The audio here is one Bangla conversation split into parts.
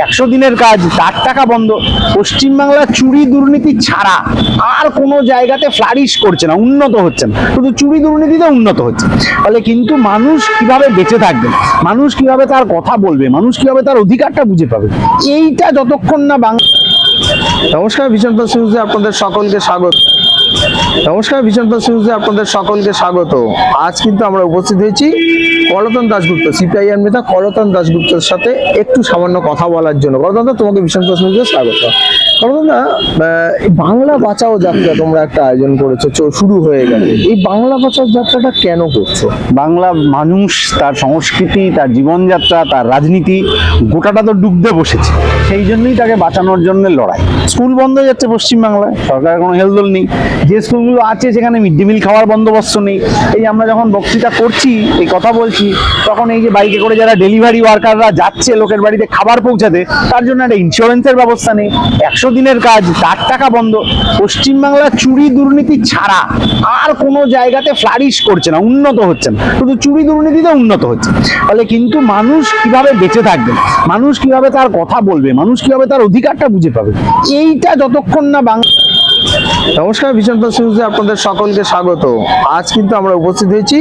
100 দিনের কাজ, 4 টাকা বন্ধ। পশ্চিমবাংলা চুরি দুর্নীতি ছাড়া আর কোনো জায়গাতে ফ্লারিশ করছে না, উন্নত হচ্ছে না, শুধু চুরি দুর্নীতিতে উন্নত হচ্ছে। ফলে কিন্তু মানুষ কিভাবে বেঁচে থাকবে, মানুষ কিভাবে তার কথা বলবে, মানুষ কিভাবে তার অধিকারটা বুঝে পাবে, এইটা যতক্ষণ না নমস্কার, ভিশন প্লাস নিউজে আপনাদের সকলকে স্বাগত। আজ কিন্তু আমরা উপস্থিত হয়েছি কলতন দাশগুপ্ত, সিপিআইএম নেতা কলতন দাশগুপ্তের সাথে একটু সামান্য কথা বলার জন্য। কলতন দা, তোমাকে ভিশন প্লাস নিউজে স্বাগত। কলতন দা, বাংলা বাঁচাও যাত্রা তোমরা একটা আয়োজন করেছো, শুরু হয়ে গেছে। এই বাংলা বাঁচাও যাত্রাটা কেন করছো? বাংলা মানুষ, তার সংস্কৃতি, তার জীবনযাত্রা, তার রাজনীতি গোটাটা তো ডুবতে বসেছে, সেই জন্যই তাকে বাঁচানোর জন্য লড়াই। স্কুল বন্ধ হয়ে যাচ্ছে পশ্চিমবাংলায়, সরকারের কোনো হেলদোল নেই। যে স্কুলগুলো আছে সেখানে মিড ডে মিল খাওয়ার বন্দোবস্ত নেই। এই আমরা যখন বক্তৃতা করছি, এই কথা বলছি, তখন এই যে বাইকে করে যারা ডেলিভারি ওয়ার্কাররা যাচ্ছে লোকের বাড়িতে খাবার পৌঁছাতে, তার জন্য একটা ইন্স্যুরেন্সের ব্যবস্থা নেই। 100 দিনের কাজ, 4 টাকা বন্ধ। পশ্চিমবাংলা চুরি দুর্নীতি ছাড়া আর কোনো জায়গাতে ফ্লারিশ করছে না, উন্নত হচ্ছে না, শুধু চুরি দুর্নীতিতে উন্নত হচ্ছে। ফলে কিন্তু মানুষ কিভাবে বেঁচে থাকবে, মানুষ কিভাবে তার কথা বলবে, মানুষ কিভাবে তার অধিকারটা বুঝে পাবে, এইটা যতক্ষণ না নমস্কার, ভিশন প্লাস নিউজে আপনাদের সকলকে স্বাগত। আজ কিন্তু আমরা উপস্থিত হয়েছি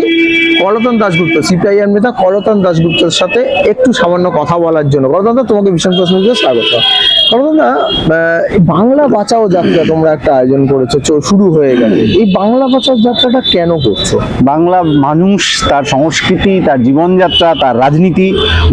কলতন দাশগুপ্ত, সিপিআইএম নেতা কলতন দাশগুপ্তের সাথে একটু সামান্য কথা বলার জন্য। কলতন দা, তোমাকে ভিশন প্লাস নিউজে স্বাগত। কলতন দা, বাংলা বাঁচাও যাত্রা তোমরা একটা আয়োজন করেছো, শুরু হয়ে গেছে। এই বাংলা বাঁচাও যাত্রাটা কেন করছো? বাংলা মানুষ, তার সংস্কৃতি, তার জীবনযাত্রা, তার রাজনীতি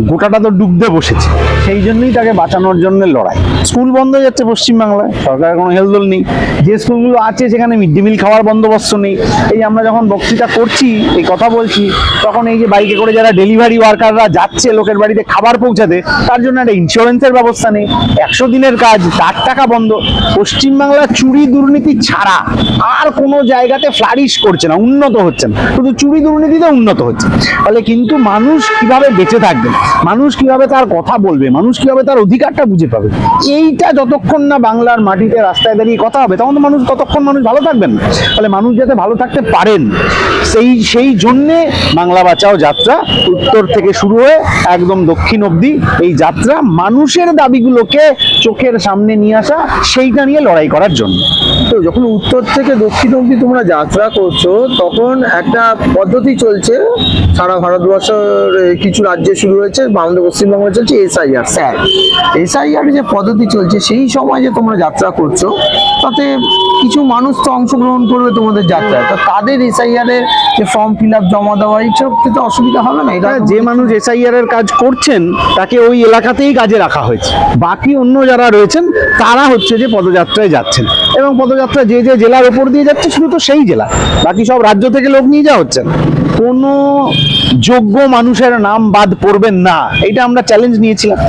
গোটাটা তো ডুবতে বসেছে, সেই জন্যই তাকে বাঁচানোর জন্য লড়াই। স্কুল বন্ধ হয়ে যাচ্ছে পশ্চিমবাংলায়, সরকারের কোনো হেলদোল নেই। যে স্কুলগুলো আছে সেখানে মিড ডে মিল খাওয়ার বন্দোবস্ত নেই। এই আমরা যখন বক্তৃতা করছি, এই কথা বলছি, তখন এই যে বাইকে করে যারা ডেলিভারি ওয়ার্কাররা যাচ্ছে লোকের বাড়িতে খাবার পৌঁছাতে, তার জন্য একটা ইন্স্যুরেন্সের ব্যবস্থা নেই। 100 দিনের কাজ, 4 টাকা বন্ধ। পশ্চিমবাংলা চুরি দুর্নীতি ছাড়া আর কোনো জায়গাতে ফ্লারিশ করছে না, উন্নত হচ্ছে না, শুধু চুরি দুর্নীতিতে উন্নত হচ্ছে। ফলে কিন্তু মানুষ কিভাবে বেঁচে থাকবে, মানুষ কিভাবে তার কথা বলবে, মানুষ কিভাবে তার অধিকারটা বুঝে পাবে, এইটা যতক্ষণ না বাংলার মাটিতে রাস্তায় দাঁড়িয়ে কথা হবে, তখন ততক্ষণ মানুষ ভালো থাকবেন না। ফলে মানুষ যাতে ভালো থাকতে পারেন, সেই জন্যে বাংলা বাঁচাও যাত্রা উত্তর থেকে শুরু হয়ে একদম দক্ষিণ অবধি এই যাত্রা মানুষের দাবিগুলোকে চোখের সামনে নিয়ে আসা, সেইটা নিয়ে লড়াই করার জন্য। তো যখন উত্তর থেকে দক্ষিণ অবধি তোমরা যাত্রা করছো, তখন একটা পদ্ধতি চলছে সারা ভারতবর্ষের কিছু রাজ্যে শুরু হয়েছে, আমাদের পশ্চিমবঙ্গে চলছে এসআইআর যে পদ্ধতি চলছে। সেই সময় যে তোমরা যাত্রা করছো, তাতে কিছু মানুষ তো অংশগ্রহণ করবে তোমাদের যাত্রায়, তো তাদের এসআইআর এর যে ফর্ম ফিল আপ জমা দেওয়া, এইসব ক্ষেত্রে অসুবিধা হবে না? এটা যে মানুষ এসআইআর এর কাজ করছেন তাকে ওই এলাকাতেই কাজে রাখা হয়েছে, বাকি অন্য যারা রয়েছেন তারা হচ্ছে যে পদযাত্রায় যাচ্ছেন, এবং পদযাত্রা যে যে জেলার উপর দিয়ে যাচ্ছে শুধু তো সেই জেলা, বাকি সব রাজ্য থেকে লোক নিয়ে যাওয়া হচ্ছে। কোনো যোগ্য মানুষের নাম বাদ পড়বেন না, এটা আমরা চ্যালেঞ্জ নিয়েছিলাম।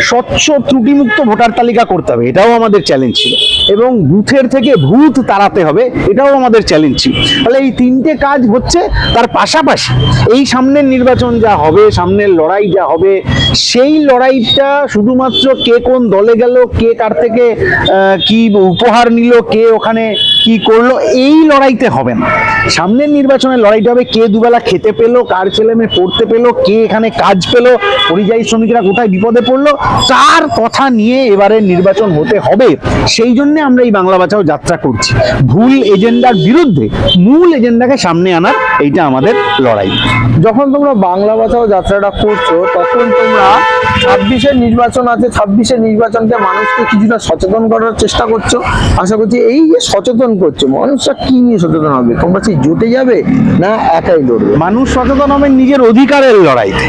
স্বচ্ছ ত্রুটিমুক্ত ভোটার তালিকা করতে হবে, এটাও আমাদের চ্যালেঞ্জ ছিল, এবং বুথের থেকে ভূত তাড়াতে হবে, এটাও আমাদের চ্যালেঞ্জ ছিল। তাহলে এই তিনটে কাজ হচ্ছে। তার পাশাপাশি এই সামনের নির্বাচন যা হবে, সামনের লড়াই যা হবে, সেই লড়াইটা শুধুমাত্র কে কোন দলে গেল, কে কার থেকে কি উপহার নিল, কে ওখানে কি করলো, এই লড়াইতে হবে না। সামনের নির্বাচনের লড়াইটা হবে কে দুবেলা খেতে পেলো, কার ছেলে মেয়ে পড়তে পেলো, কে এখানে কাজ পেলো, পরিযায়ী শ্রমিকরা কোথায় বিপদে পড়লো, তার কথা নিয়ে এবারে নির্বাচন হতে হবে। সেই জন্য আমরা এই বাংলা বাঁচাও যাত্রা করছি, ভুল এজেন্ডার বিরুদ্ধে মূল এজেন্ডাকে সামনে আনার, এইটা আমাদের লড়াই। যখন তোমরা বাংলা বাঁচাও যাত্রাটা করছো, তখন তোমরা 26-এর নির্বাচন আছে, 26-এর নির্বাচনকে মানুষকে কিছুটা সচেতন করার চেষ্টা করছো। আশা করছি এই যে সচেতন করছো, মানুষরা কি নিয়ে সচেতন হবে? তোমরা কি জোটে যাবে না একাই লড়বে? মানুষ সচেতন হবে নিজের অধিকারের লড়াইতে।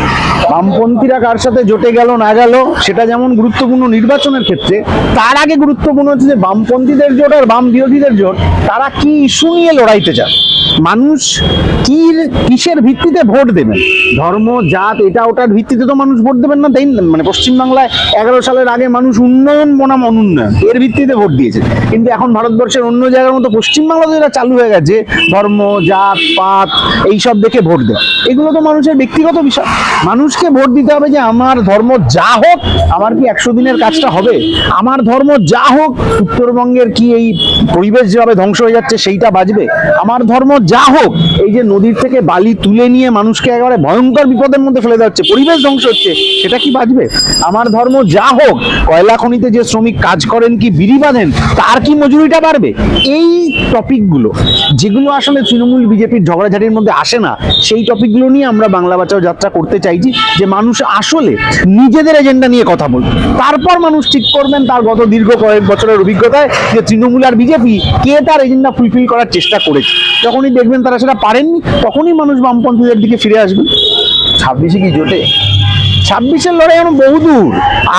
বামপন্থীরা কার সাথে জোটে গেল না গেল সেটা যেমন গুরুত্বপূর্ণ নির্বাচনের ক্ষেত্রে, তার আগে গুরুত্বপূর্ণ হচ্ছে যে বামপন্থীদের জোট আর বাম বিরোধীদের জোট, তারা কি ইস্যু নিয়ে লড়াইতে চায়। মানুষ কিসের ভিত্তিতে ভোট দেবেন, ধর্ম জাত এটা ওটার ভিত্তিতে তো মানুষ ভোট দেবেন না, তাই মানে পশ্চিমবাংলায় 11 সালের আগে মানুষ উন্নয়ন বনাম অনুন্নয়ন এর ভিত্তিতে ভোট দিয়েছে, কিন্তু এখন ভারতবর্ষের অন্য জায়গার মতো পশ্চিমবাংলাতে যেটা চালু হয়ে গেছে ধর্ম জাত পাত এইসব দেখে ভোট দেওয়া, এগুলো তো মানুষের ব্যক্তিগত বিষয়। মানুষকে ভোট দিতে হবে যে আমার ধর্ম যা হোক, আমার কি 100 দিনের কাজটা হবে, আমার ধর্ম যা হোক উত্তরবঙ্গের কি এই পরিবেশ যেভাবে ধ্বংস হয়ে যাচ্ছে সেইটা বাঁচবে, আমার ধর্ম যা হোক, এই যে নদীর থেকে বালি তুলে নিয়ে মানুষকে একেবারে ভয়ঙ্কর বিপদের মধ্যে ফেলে দেওয়া হচ্ছে, পরিবেশ ধ্বংস হচ্ছে, সেটা কি বাঁচবে? আমার ধর্ম যা হোক, কয়লা খনিতে যে শ্রমিক কাজ করেন কি বিড়ি বাঁধেন, তার কি মজুরিটা বাড়বে? এই টপিকগুলো যেগুলো আসলে তৃণমূল বিজেপির ঝগড়াঝাটির মধ্যে আসে না, সেই টপিকগুলো নিয়ে আমরা বাংলা বাঁচাও যাত্রা করতে চাইছি, যে মানুষ আসলে নিজেদের এজেন্ডা নিয়ে কথা বলবে, তারপর মানুষ ঠিক করবেন তার গত দীর্ঘ কয়েক বছরের অভিজ্ঞতায় যে তৃণমূল আর বিজেপি কে তার এজেন্ডা ফুলফিল করার চেষ্টা করেছে। যখনই দেখবেন তারা সেটা পারেননি, তখনই মানুষ বামপন্থীদের দিকে ফিরে আসবেন। 26-এ কি জোটে? 26-এর লড়াই এখন বহুদূর,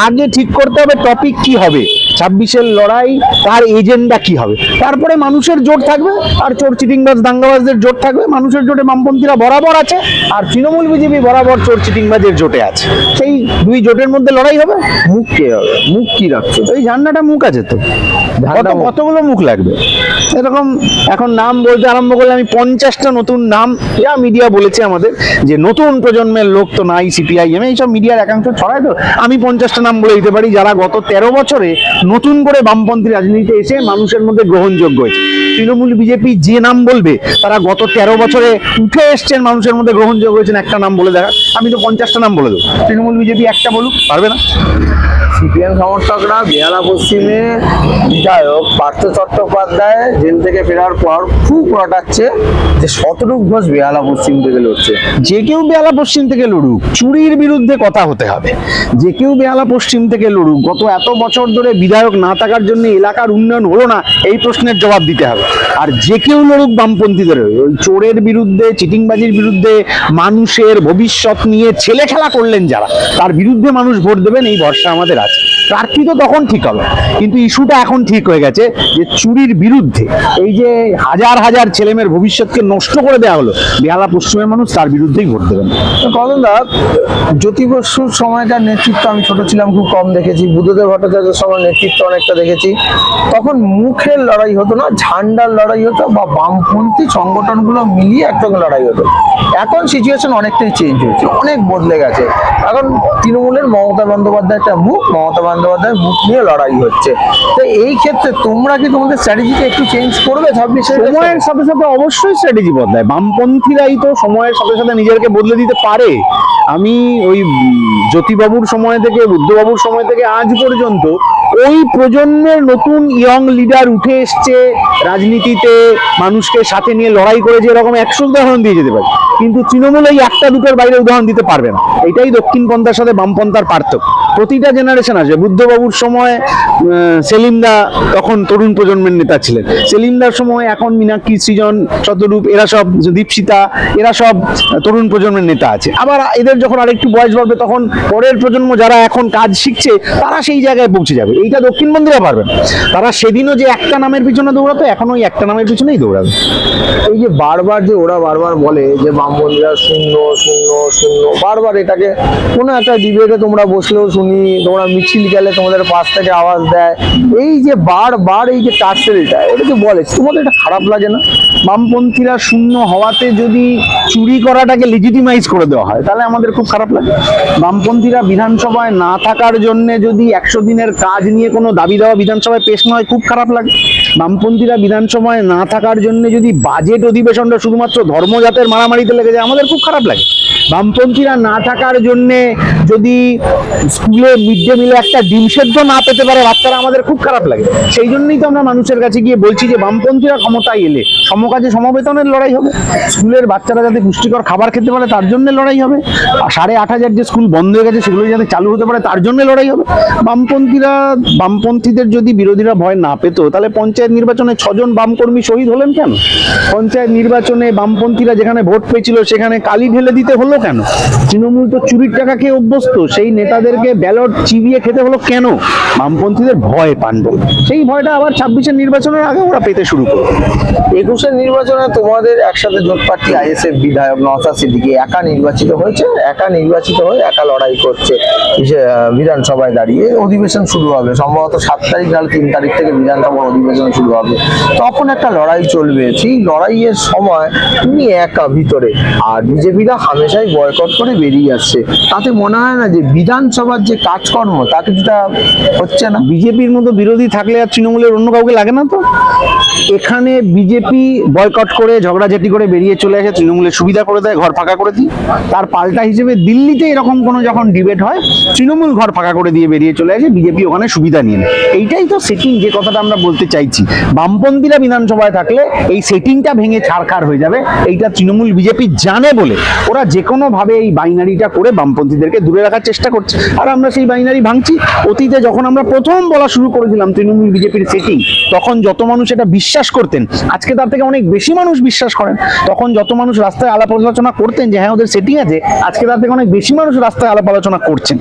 আগে ঠিক করতে হবে টপিক কি হবে, 26-এর লড়াই তার এজেন্ডা কি হবে, তারপরে মানুষের জোট থাকবে, আর চোর চিটিংবাজ দাঙ্গাবাজদের জোট থাকবে। মানুষের জোটে বামপন্থীরা বরাবর আছে, আর তৃণমূল বিজেপি বরাবর চোর চিটিংবাজের জোটে আছে। সেই দুই জোটের মধ্যে লড়াই হবে। মুখ কে হবে? মুখ কি রাখছো? ওই ঝান্ডাটা মুখ আছে তো, ঝান্ডা মুখ। কতগুলো মুখ লাগবে? এরকম এখন নাম বলতে আরম্ভ করলে আমি 50টা নতুন নাম, যা মিডিয়া বলেছে আমাদের যে নতুন প্রজন্মের লোক তো নাই সিপিআইএম, এইসব মিডিয়ার একাংশ ছড়ায়, তো আমি 50টা নাম বলে দিতে পারি যারা গত 13 বছরে নতুন করে বামপন্থী রাজনীতিতে এসে মানুষের মধ্যে গ্রহণযোগ্য হয়েছে। তৃণমূল বিজেপি যে নাম বলবে তারা গত 13 বছরে উঠে এসছেন, মানুষের মধ্যে গ্রহণযোগ্য হয়েছেন, একটা নাম বলে দেখা। আমি তো 50টা নাম বলে দেবো, তৃণমূল বিজেপি একটা বলুক, পারবে না? সিপিএম সমর্থকরা বেহালা পশ্চিমে বিধায়ক পার্থ চট্টোপাধ্যায় জেল থেকে ফেরার পর খুব রটাচ্ছে যে শতরূপ ঘোষ বেহালা পশ্চিম থেকে লড়ছে। যে কেউ বেহালা পশ্চিম থেকে লড়ুক, চুরির বিরুদ্ধে কথা হতে হবে। যে কেউ বেহালা পশ্চিম থেকে লড়ুক, গত এত বছর ধরে বিধায়ক না থাকার জন্য এলাকার উন্নয়ন হলো না, এই প্রশ্নের জবাব দিতে হবে। আর যে কেউ লড়ুক বামপন্থীদের ওই চোরের বিরুদ্ধে, চিটিংবাজির বিরুদ্ধে, মানুষের ভবিষ্যৎ নিয়ে ছেলে খেলা করলেন যারা, তার বিরুদ্ধে মানুষ ভোট দেবেন, এই ভরসা আমাদের আছে। প্রার্থী তো তখন ঠিক হবে, কিন্তু ইস্যুটা এখন ঠিক হয়ে গেছে যে চুরির বিরুদ্ধে, এই যে হাজার হাজার ছেলেমেয়ের ভবিষ্যৎকে নষ্ট করে দেওয়া হলো, বেহালা পশ্চিমের মানুষ তার বিরুদ্ধেই ভোট দেবেন। কদমদা, জ্যোতি বসুর সময়কার নেতৃত্ব আমি ছোট ছিলাম, খুব কম দেখেছি। বুদ্ধদেব ভট্টাচার্যের সময় নেতৃত্ব অনেকটা দেখেছি। তখন মুখের লড়াই হতো না, ঝান্ডার লড়াই হতো, বা বামপন্থী সংগঠনগুলো মিলিয়ে একসঙ্গে লড়াই হতো। এখন সিচুয়েশন অনেকটাই চেঞ্জ হয়েছে, অনেক বদলে গেছে। এখন তৃণমূলের মমতা বন্দ্যোপাধ্যায় একটা মুখ, মমতা বন্দ্যোপাধ্যায়ের মুখ নিয়ে লড়াই হচ্ছে। তো এই ক্ষেত্রে তোমরা কি তোমাদের স্ট্র্যাটেজিটা একটু চেঞ্জ করবে 26-এ? সময়ের সাথে সাথে অবশ্যই স্ট্র্যাটেজি বদলায়, বামপন্থীরাই তো সময়ের সাথে সাথে নিজেকে বদলে দিতে পারে। আমি ওই জ্যোতিবাবুর সময় থেকে, বুদ্ধবাবুর সময় থেকে আজ পর্যন্ত ওই প্রজন্মের নতুন ইয়ং লিডার উঠে এসছে রাজনীতিতে, মানুষকে সাথে নিয়ে লড়াই করেছে, এরকম 100 উদাহরণ দিয়ে যেতে পারে। কিন্তু তৃণমূল এই একটা দুটোর বাইরে উদাহরণ দিতে পারবে না। এটাই দক্ষিণপন্থার সাথে বামপন্থার পার্থক্য। প্রতিটা জেনারেশন আসবে। বুদ্ধবাবুর সময় সেলিমদা তখন তরুণ প্রজন্মের নেতা ছিলেন, সেলিমদার সময় এখন মীনাক্ষী, সৃজন, শতরূপ, এরা সব, দীপশিতা, এরা সব তরুণ প্রজন্মের নেতা আছে। আবার এদের যখন আরেকটু বয়স বাড়বে, তখন পরের প্রজন্ম যারা এখন কাজ শিখছে, তারা সেই জায়গায় পৌঁছে যাবে। এইটা দক্ষিণপন্থীরা পারবে না। তারা সেদিনও যে একটা নামের পিছনে দৌড়াতো, এখন ওই একটা নামের পিছনেই দৌড়াবে। এই যে বারবার যে ওরা বারবার বলে যে বামপন্থীরা শূন্য শূন্য শূন্য, বারবার এটাকে কোনো একটা ডিবেটে তোমরা বসলেও শুনি, তোমরা মিছিল গেলে তোমাদের পাশ থেকে আওয়াজ দেয়। এই যে বারবার এই যে টার্সেলটা, এটা যে বলে, তোমাদের এটা খারাপ লাগে না? বামপন্থীরা শূন্য হওয়াতে যদি চুরি করাটাকে লেজিটিমাইজ করে দেওয়া হয়, তাহলে আমাদের খুব খারাপ লাগে। বামপন্থীরা বিধানসভায় না থাকার জন্য যদি 100 দিনের কাজ নিয়ে কোনো দাবি দেওয়া বিধানসভায় পেশ নয়, খুব খারাপ লাগে। বামপন্থীরা বিধানসভায় না থাকার জন্য যদি বাজেট অধিবেশনটা শুধুমাত্র ধর্মজাতের মারামারিতে লেগে যায়, আমাদের খুব খারাপ লাগে। বামপন্থীরা না থাকার জন্য যদি স্কুলে মিড ডে মিলে একটা ডিম সেদ্ধ না পেতে পারে বাচ্চারা, আমাদের খুব খারাপ লাগে। সেই জন্যই তো আমরা মানুষের কাছে গিয়ে বলছি যে বামপন্থীরা ক্ষমতায় এলে সমকাজে সমবেতনের লড়াই হবে, স্কুলের বাচ্চারা যাতে পুষ্টিকর খাবার খেতে পারে তার জন্য লড়াই হবে, আর 8,500 যে স্কুল বন্ধ হয়ে গেছে সেগুলো যাতে চালু হতে পারে তার জন্য লড়াই হবে। বামপন্থীদের যদি বিরোধীরা ভয় না পেত, তাহলে পঞ্চায়েত নির্বাচনে 6 জন বামকর্মী শহীদ হলেন কেন? পঞ্চায়েত নির্বাচনে বামপন্থীরা যেখানে ভোট পেয়েছিল সেখানে কালি ঢেলে দিতে হলো কেন? তৃণমূল তো চুরির টাকা খেয়ে অভ্যস্ত, সেই নেতাদেরকে ব্যালট চিবিয়ে খেতে হলো কেন? বামপন্থীদের ভয় পান্ড, সেই ভয়টা আবার 26-এর নির্বাচনের আগে ওরা পেতে শুরু করবে। 21-এর নির্বাচনে তোমাদের একসাথে জোট প্রার্থী আইএসএফ বিধায়ক নওশাদ সিদ্দিকী একা নির্বাচিত হয়েছে, একা নির্বাচিত হয়ে একা লড়াই করছে বিধানসভায় দাঁড়িয়ে। অধিবেশন শুরু হবে সম্ভবত 7 তারিখ, নাহলে 3 তারিখ থেকে বিধানসভার অধিবেশন শুরু হবে। তখন একটা লড়াই চলবে, সেই লড়াইয়ের সময় তুমি একা ভিতরে, আর বিজেপিরা হামেশাই বয়কট করে বেরিয়ে আসছে। তাতে মনে হয় না যে বিধানসভার যে কাজকর্ম তা কিছুটা হচ্ছে না? বিজেপির মতো বিরোধী থাকলে আর তৃণমূলের অন্য কাউকে লাগে না তো? এখানে বিজেপি বয়কট করে ঝগড়াঝাটি করে বেরিয়ে চলে আসে, তৃণমূলের সুবিধা করে দেয়, ঘর ফাঁকা করে দিই। তার পাল্টা হিসেবে দিল্লিতে এরকম কোনো যখন ডিবেট হয়, তৃণমূল ঘর ফাঁকা করে দিয়ে বেরিয়ে চলে আসে, বিজেপি ওখানে সুবিধা নিয়ে নেয়। এইটাই তো সেটিং, যে কথাটা আমরা বলতে চাইছি। বামপন্থীরা বিধানসভায় থাকলে এই সেটিংটা ভেঙে ছাড়খাড় হয়ে যাবে, এইটা তৃণমূল বিজেপি জানে বলে ওরা যে কোনো ভাবে এই বাইনারিটা করে বামপন্থীদেরকে দূরে রাখার চেষ্টা করছে। আর আমরা সেই বাইনারি ভাঙছি। অতীতে যখন আমরা প্রথম বলা শুরু করেছিলাম তৃণমূল বিজেপির সেটিং, তখন যত মানুষ এটা বিশ্বাস করতেন, আজকে তার থেকে অনেক বেশি মানুষ বিশ্বাস করেন। তখন যত মানুষ রাস্তায় আলাপ আলোচনা করতেন যে হ্যাঁ ওদের সেটিং আছে, আজকে তার থেকে অনেক বেশি মানুষ রাস্তায় আলাপ আলোচনা করছেন।